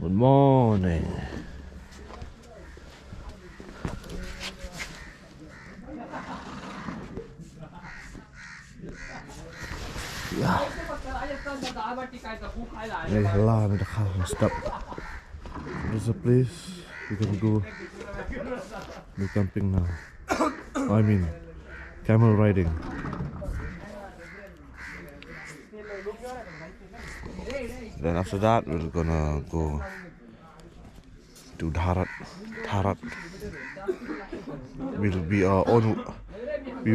Good morning. Yeah. There's a lot of the car and stuff. There's a place we can go do camping now. I mean, camel riding. Then after that, we're gonna go to Dharat. We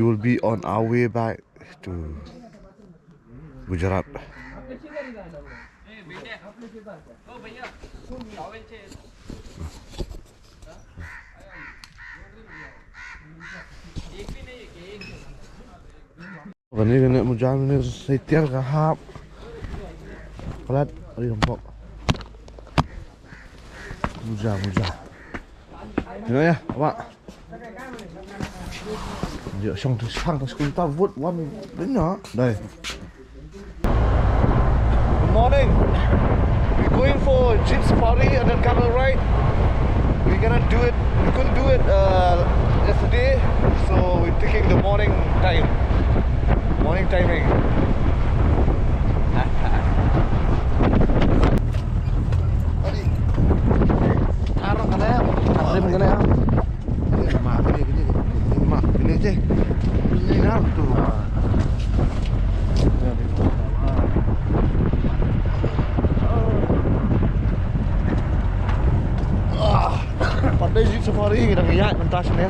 will be on our way back to Gujarat. Ini kena mujan ni setir kahap. Pelat di lompok. Mujan. Ini ya, Pak. Giờ xong thì sang cái chúng ta vượt qua mình đến nhỏ đây. Good morning. We're going for jeep safari and then camel ride. We're gonna do it. We couldn't do it yesterday, so we're taking the morning time. Morning timing. Taruh kan ya? Taruh kan ya? Ini je. Ini nak tu. Pandai jeep safari kita ngayat mentas ni.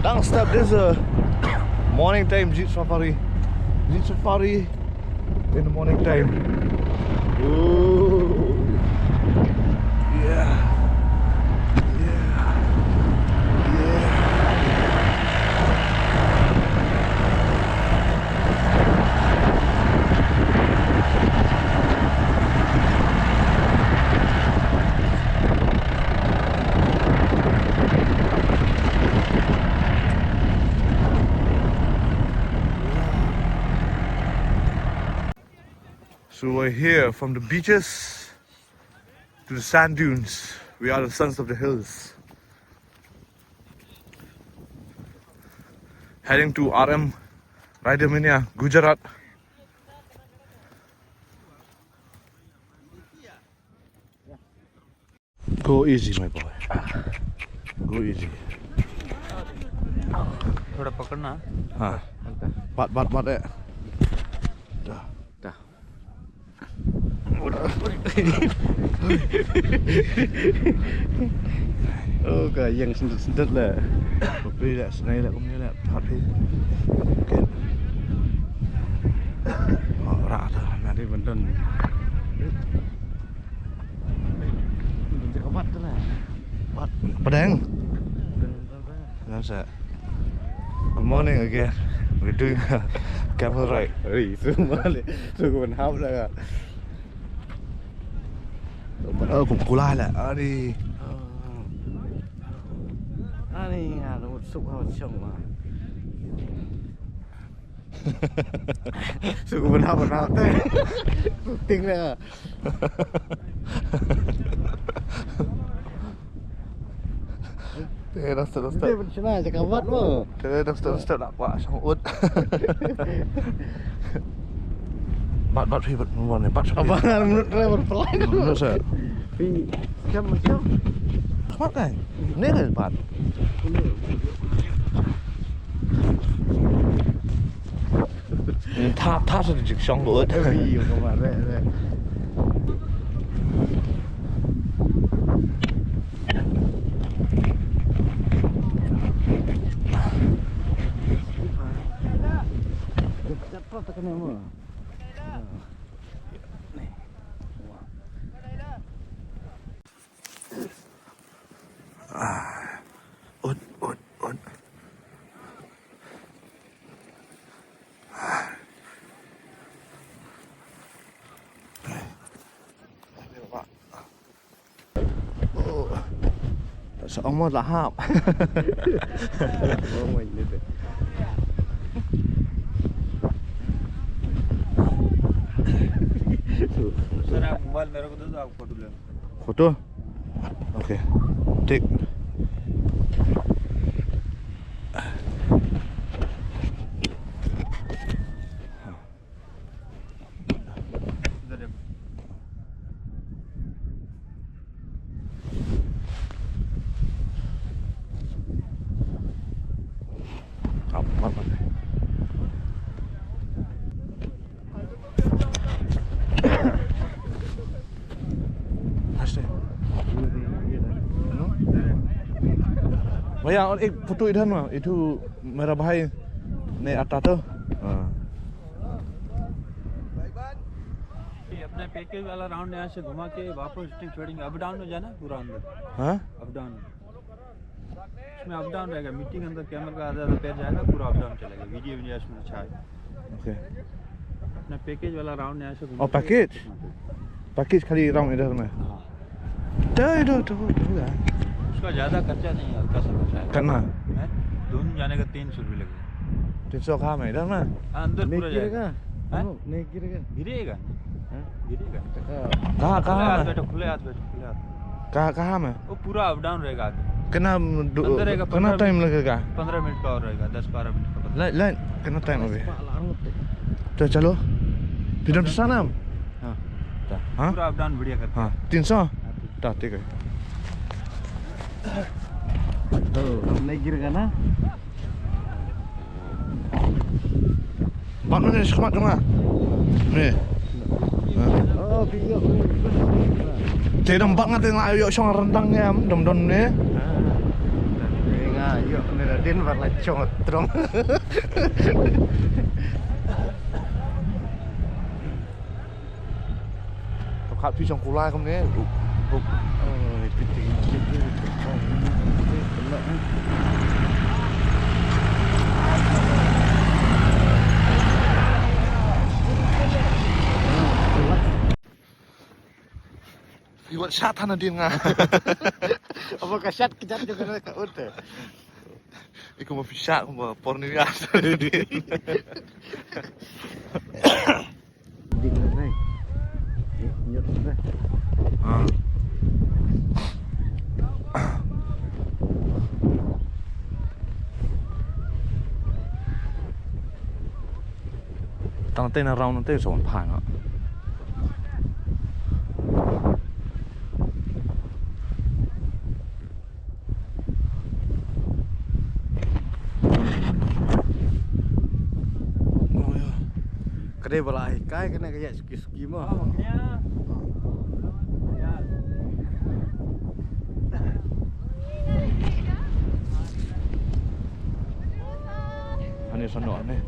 Downstep, there's a morning time jeep safari. Jeep safari in the morning time. Ooh. Yeah. So we're here from the beaches to the sand dunes. We are the sons of the hills. Heading to RM Radhanpur, Gujarat. Go easy, my boy. Go easy. थोड़ा पकड़ना. हाँ. बात है. dah. Oh, yang sendet lah. Beli lah, senai lah, kumnya lah, hati. Mungkin. Rak dah, nanti benten. bắt thế này. Bắt. Padang. That's it. Good morning again. We're doing a camel ride. Semua ni. Suku hap lah. Cũng cú lai lại. Đi. Ani ada suk hao chong mà. Suku hap thế. Tiếng là. Thế đó step. Dia macam mana cakap buat tu? Thế đó step nak buat sang ut. Bắt phi vật này bắt. Abang menurut driver pelan. Nó sẽ. Phi macam. Bắt này. Nét này bắt. Tháp sẽ được xong ut. Iya kemarin. Cepat tekan nama. Ut. Sợ ông mất là hạp. Oh my god. Sir आप मोबाइल मेरे को दे दो, आप फोटो ले लो। Foto? Okay. Take. इधर देखो। Bắt. भैया और एक फोटो इधर में इधर मेरा भाई ने आता तो ये अपना पैकेज वाला राउंड यहाँ से घुमा के वापस स्टिंग छोड़ेंगे। अप डाउन हो जाना पूरा अंदर। हाँ अप डाउन इसमें अप डाउन रहेगा। मिट्टी के अंदर कैमरा का आधा पैर जाएगा, पूरा अप डाउन चलेगा। वीडियो इसमें अच्छा है। ओके अपना पैकेज वाला राउंड यहाँ से घुमा और पैकेज खाली राउंड इधर में तो उसका ज़्यादा खर्चा नहीं है, हल्का सा खर्चा है। करना हैं? दोनों जाने का 300 रुपये लगेगा। 300 कहाँ में इधर में हाँ, अंदर पूरा जाएगा। हैं? नहीं गिरेगा। गिरेगा गिरेगा। कहाँ खुले हाथ में बैठो, खुले हाथ बैठो, खुले हाथ। कहाँ में वो पूरा अप डाउन रहेगा आगे। कितना टाइम लगेगा 15 मिनट का और रहेगा, 10-12 मिनट का। लाइन कितना टाइम अभी तो चलो फिर हम sana हाँ पूरा अप डाउन बढ़िया करता है। हाँ 300 dah ठीक है नहीं गिरेगा ना? Bak mana semat tu mah. Ni. Oh, video. Saya nampak ngate nak ayo song rendang ya, dom ni. Nga, yuk ni Radin warna cotrom. Kat pi song kulai kom ni. Oh, piti. Iwat syat hana din nga. Apa kasyat kejat juga nak ut. Iku mau syat mau porniga din. Ding ni. Nyot ni. Ah. Tang tên là rau nó tên sổn phản ạ. Kedai balai kai kena kayak suki-suki mah. Anh son nọ này.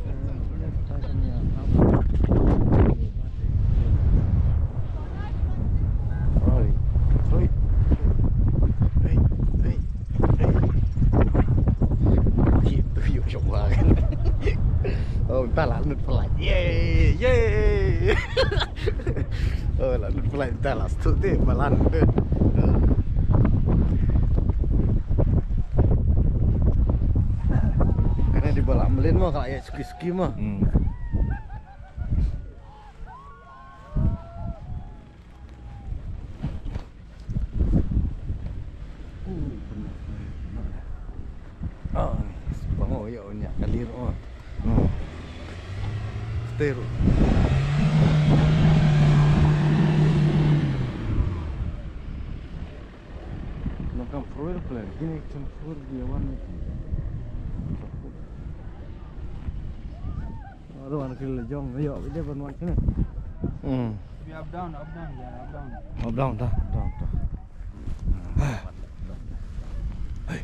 Oi. ta là nút phải yeah yeah là nút phải ta là số thế mà lan được karena di bawah melin mah kayak ski mah oh nih pengoyoknya kalir oh Stereo. Nakam floor plan. Gini kan floor dia warna. Aduh anak kecil jong, ayo dia bernuan sini. Up down, yeah, up down. Up down dah. Oi.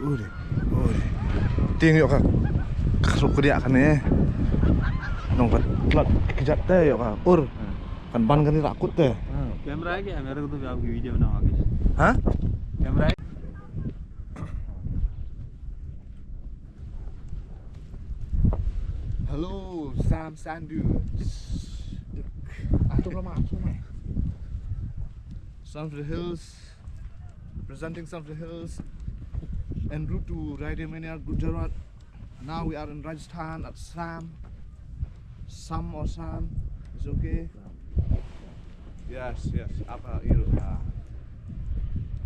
Udah. Tengok kak, kasut dia kan ya. Nongkat telat kejat teh yuk kak. Kan ban kan rakut teh. Camera है क्या मेरे को तो आपकी वीडियो बनाओ आगे Hah? Camera है Hello, Sam Sandu. Some of the hills, presenting some of the hills en route to Radhanpur, Gujarat. Now we are in Rajasthan at Sam. Sam or Sam, it's okay. Yes. Apa itu?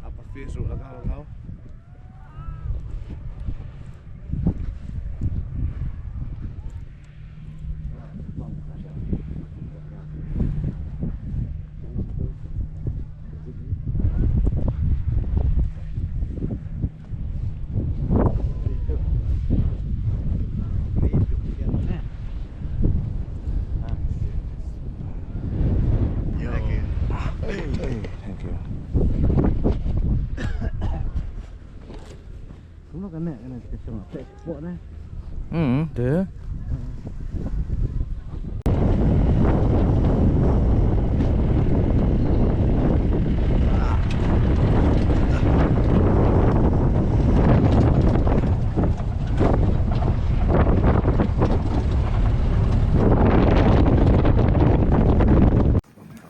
Apa Facebook kau? Thank you. Semua kena cuma export ni. Dia.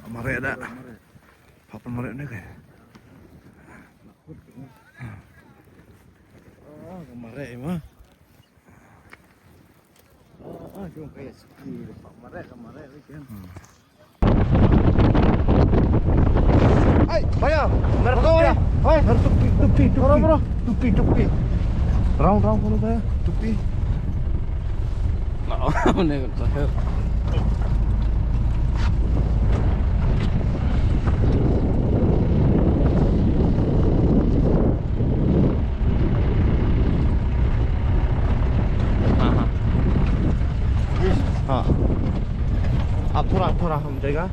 Mari ada. Apa mari ni kan? Kemarin mah. Cuma kayak ski Pak kemarin weekend. Hai, bayar. Mereka. Hai, tupi. Bro. Tupi. Round kalau bayar. Tupi. Nah, mana kan saya. हाँ अब थोड़ा हम जाएगा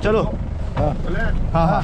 चलो हाँ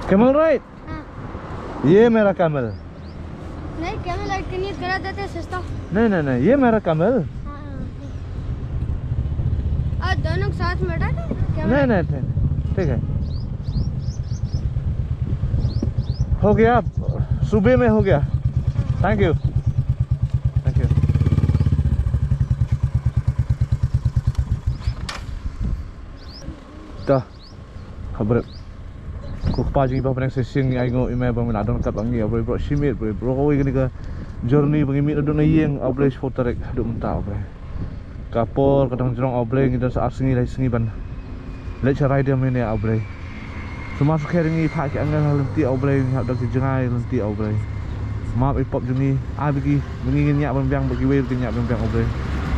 Camel ride? हाँ ये मेरा camel. नहीं कैमल लाइट के लिए करा देते हैं सस्ता नहीं ये मेरा camel. हाँ आज दोनों साथ में बैठा था नहीं ठीक है. हो गया, सुबह में हो गया. Thank you. Dah, kabar. Kau pagi bawa pening sesing ni, aku imai bawa minadon kat bangi. Abang bro simit, bro kau ini ke journey bangi mit adon ayeng. Abang foto rek, duk mentah abang. Kapor kadang jerong abang kita saat sengi lagi sengi ban. Lek cerai dia mana abang. Semua sekarang ni pakai angin lenti abang, hak dak jengai lenti abang. Maaf ipop juni, bagi mengingat nyak bang bagi way bagi nyak bang abang.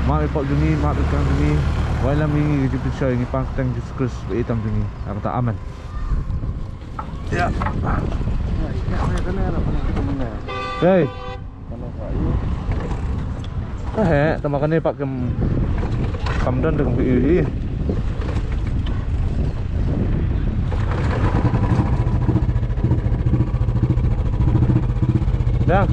Maaf ipop juni, maaf ikang juni. Wala mingi ke jumpa saya ni pangtang di skrus hitam juni. Aku tak aman. Ya. Hey. Tamakan ni pak kamdan dengan ini. Dah.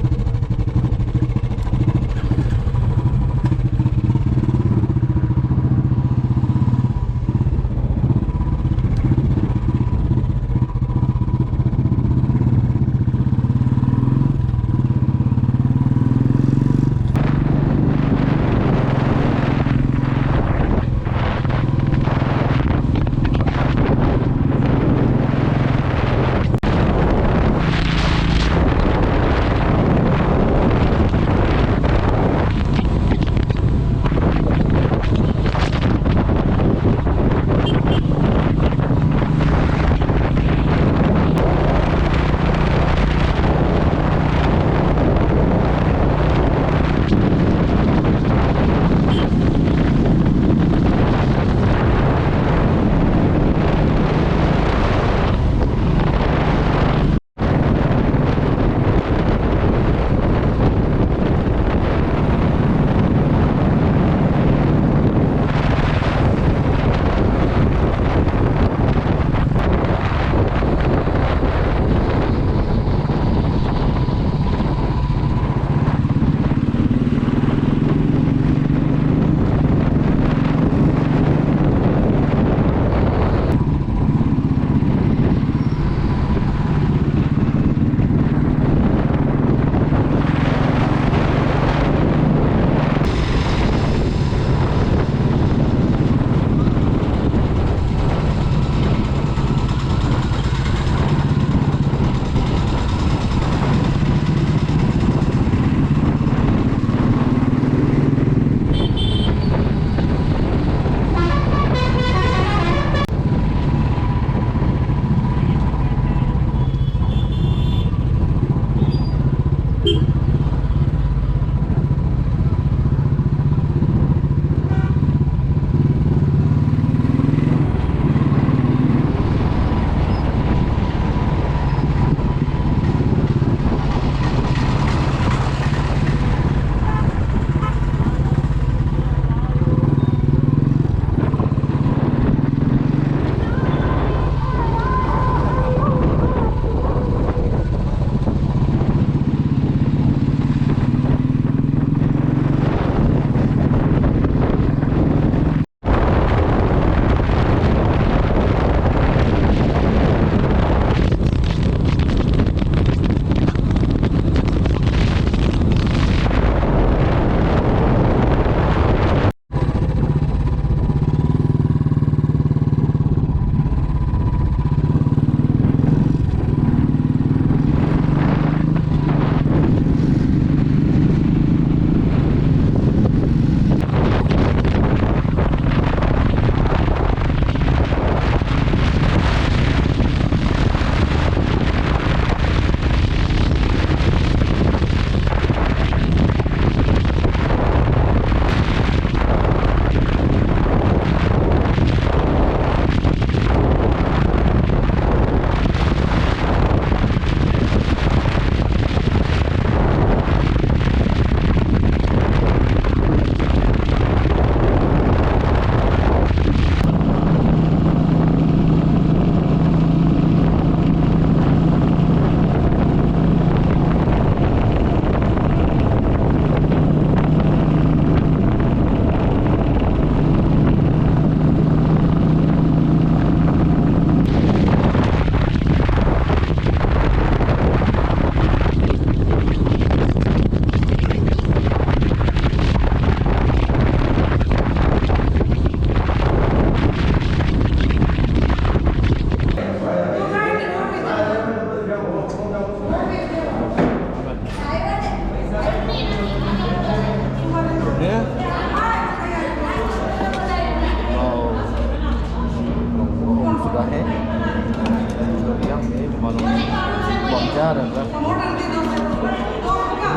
Ada.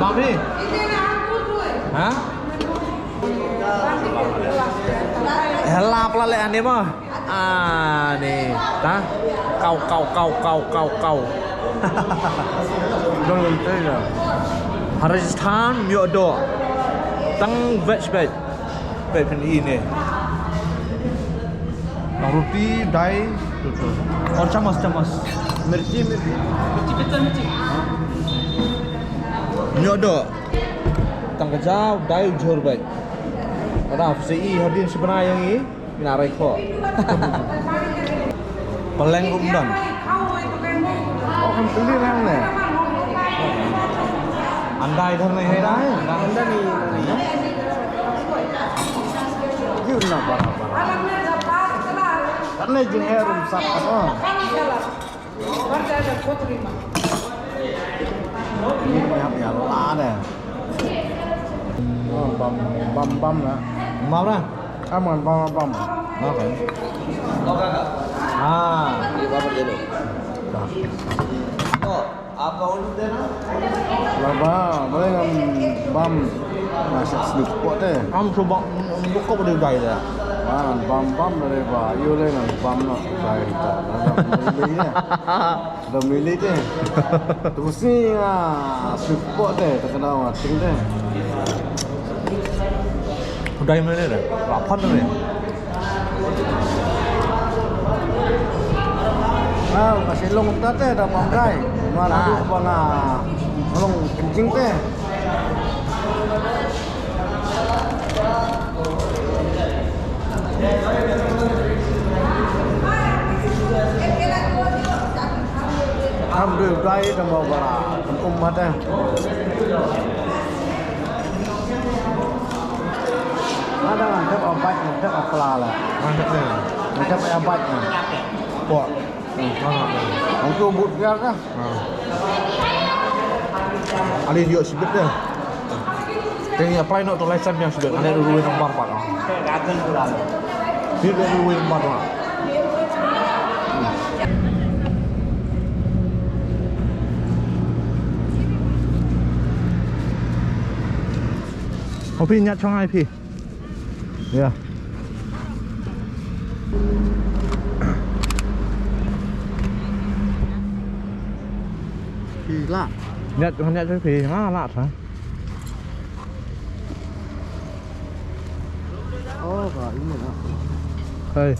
Mami. Hah? Hela pelalean ni mah. Ni. Tah. Kau. Don't say that. Rajasthan Dhordo. Tang veg. Veg ni. Roti dai. और चम्मच मिर्ची Dhordo tang kejau dai ujur baik ada FCI hadin sebenarnya yang ini mina reko peleng kumdan oh kan pilih lang ne andai thang này hay đấy andai ni yun na para karena jeng herum sak apa ini ya la deh bam lah mau dah aman bam oke ini apa dulu oh apa untuk deh laba boleh bam masak sedikit pot deh am coba buka pada gai deh bam dari ba yêu lên là bam nó dài cả đồng milih deh terus ni support deh terkenal mati deh udah yang mana deh 8 dah kasih long tat deh dah bangkai mana tu bana long kencing deh Ambil gay dan bawa barang umat deh. Ada mantap obat, mantap apa lah. Mantap deh. Mantap obatnya. Kuat. Untuk but biar dah. Ali dia sibuk deh. Tengok apply nak tu license yang sudah. Ada dulu nombor 4. Kagen kurang. Dia dulu nombor 4.พี่ยัดช่องให้พี่เนี่ยพี่ละยัดช่วยพี่มาละซะโอ้ก็อีหมดแล้วเฮ้ย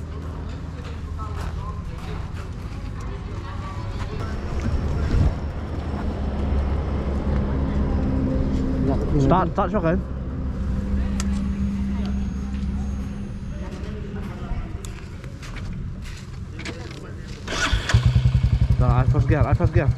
startช่วยกันFirst gear.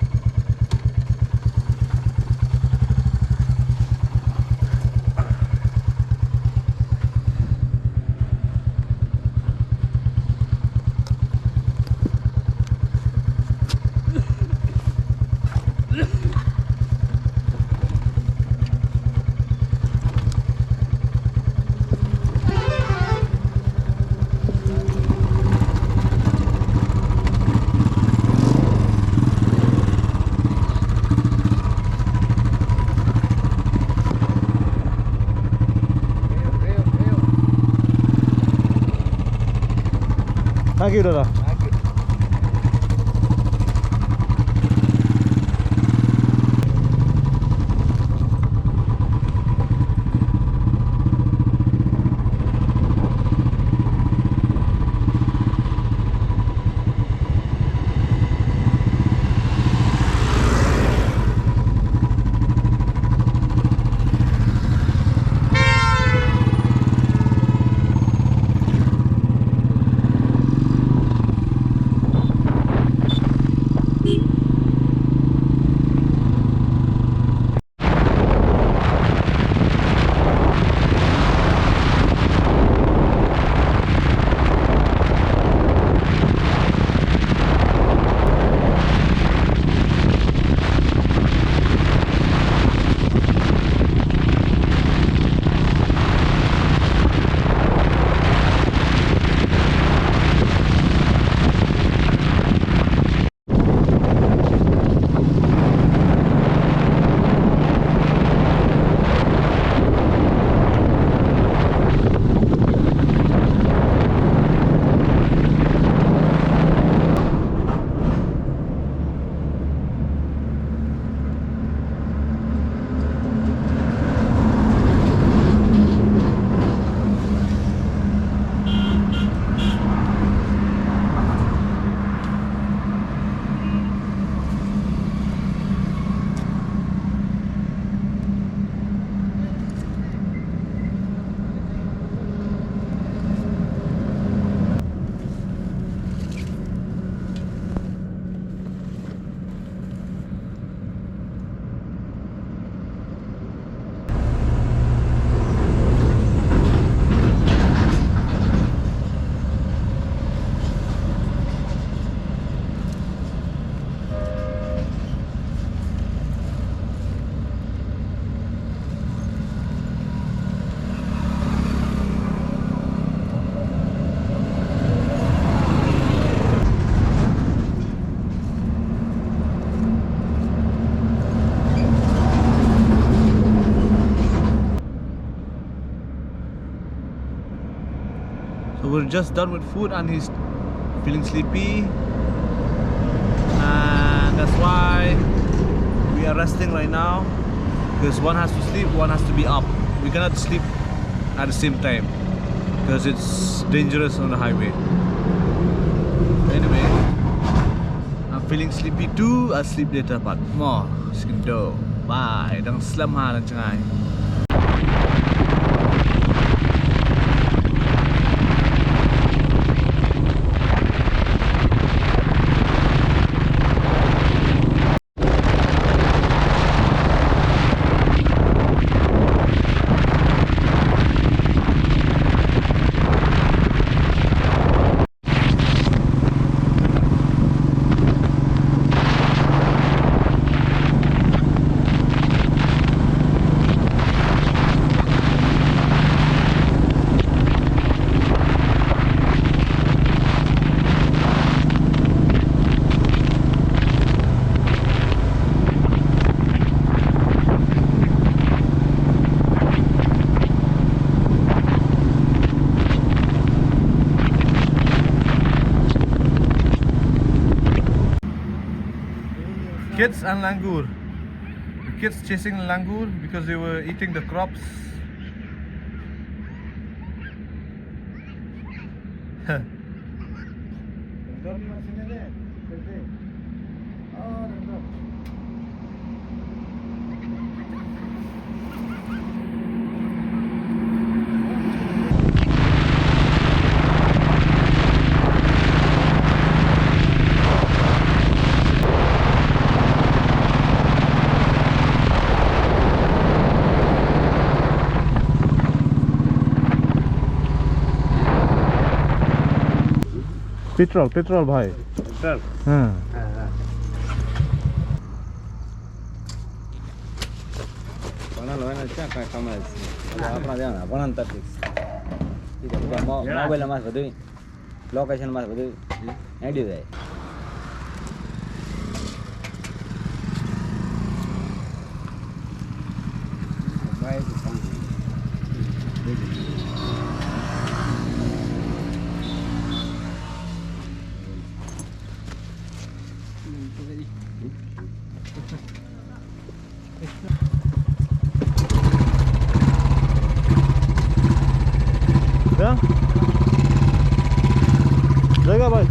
Thank you, Dada. just done with food and he's feeling sleepy, and that's why we are resting right now, because one has to sleep, one has to be up. We cannot sleep at the same time because it's dangerous on the highway. Anyway, I'm feeling sleepy too. I'll sleep later, but more skindo. Bye. Đang slam ha lang changai. Kids and langur. The kids chasing langur because they were eating the crops. Petrol bhai. Petrol. हाँ. Mana lo na cha ka kamera si. Apna dhyan apna antar fix. ठीक है mobile mas badui. Location mas badui. Edit hai. Ya? Jaga bhai.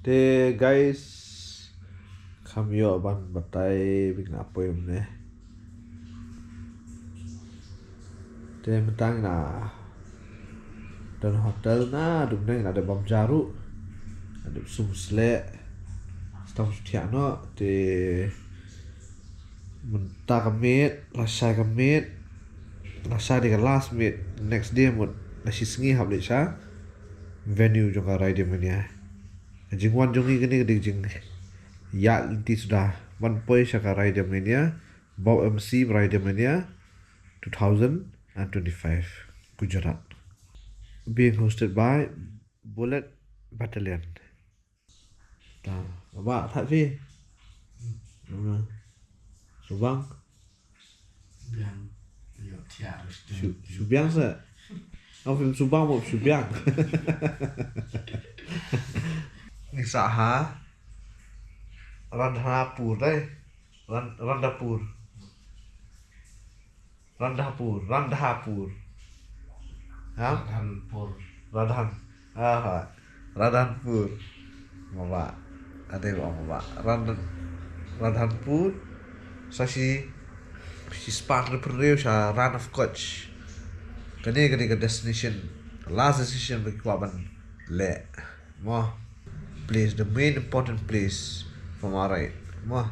De guys, kami yo ban batai bing apa yang ne? De mentang na dan hotel na dum neng ada bom jaru, ada sumsle, stang sutiano de mentah kamit, lasai kamit, lasai di last meet next day mut nasi sengi habis sah venue juga ride mania. Jingwan jongi gini gede jing ya inti sudah 1 point saka ride mania Bobmc ride mania 2025 Gujarat, being hosted by Bullet Battalion. Ta ba that vi Subang Biang yo tiar. Subiang sa film Subang mau Subiang. Ni saha Radhanpur deh. Radhanpur. Ya? Radhanpur. Mama. Ada mama. Radhanpur. Sasi partner perlu sa Rann of Kutch. Kani ke destination. Last destination bagi kawan le. Mo. Place, the main important place from our right. Bye.